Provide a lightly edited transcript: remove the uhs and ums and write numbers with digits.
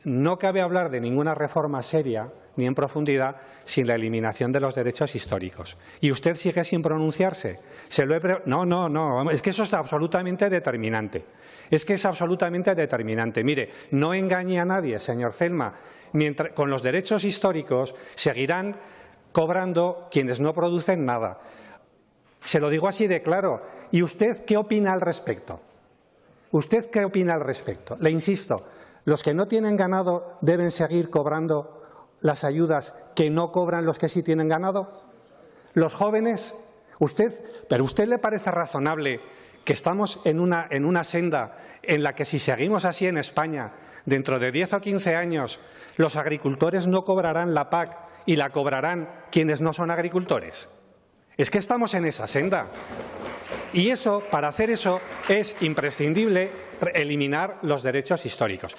no cabe hablar de ninguna reforma seria ni en profundidad sin la eliminación de los derechos históricos. Y usted sigue sin pronunciarse. No, es que eso es absolutamente determinante. Es que es absolutamente determinante. Mire, no engañe a nadie, señor Celma. Con los derechos históricos seguirán cobrando quienes no producen nada. Se lo digo así de claro. ¿Y usted qué opina al respecto? ¿Usted qué opina al respecto? Le insisto, los que no tienen ganado deben seguir cobrando las ayudas que no cobran los que sí tienen ganado. ¿Los jóvenes? ¿Pero a usted le parece razonable que estamos en una senda en la que si seguimos así en España, dentro de 10 o 15 años, los agricultores no cobrarán la PAC y la cobrarán quienes no son agricultores? Es que estamos en esa senda. Y para hacer eso, es imprescindible eliminar los derechos históricos.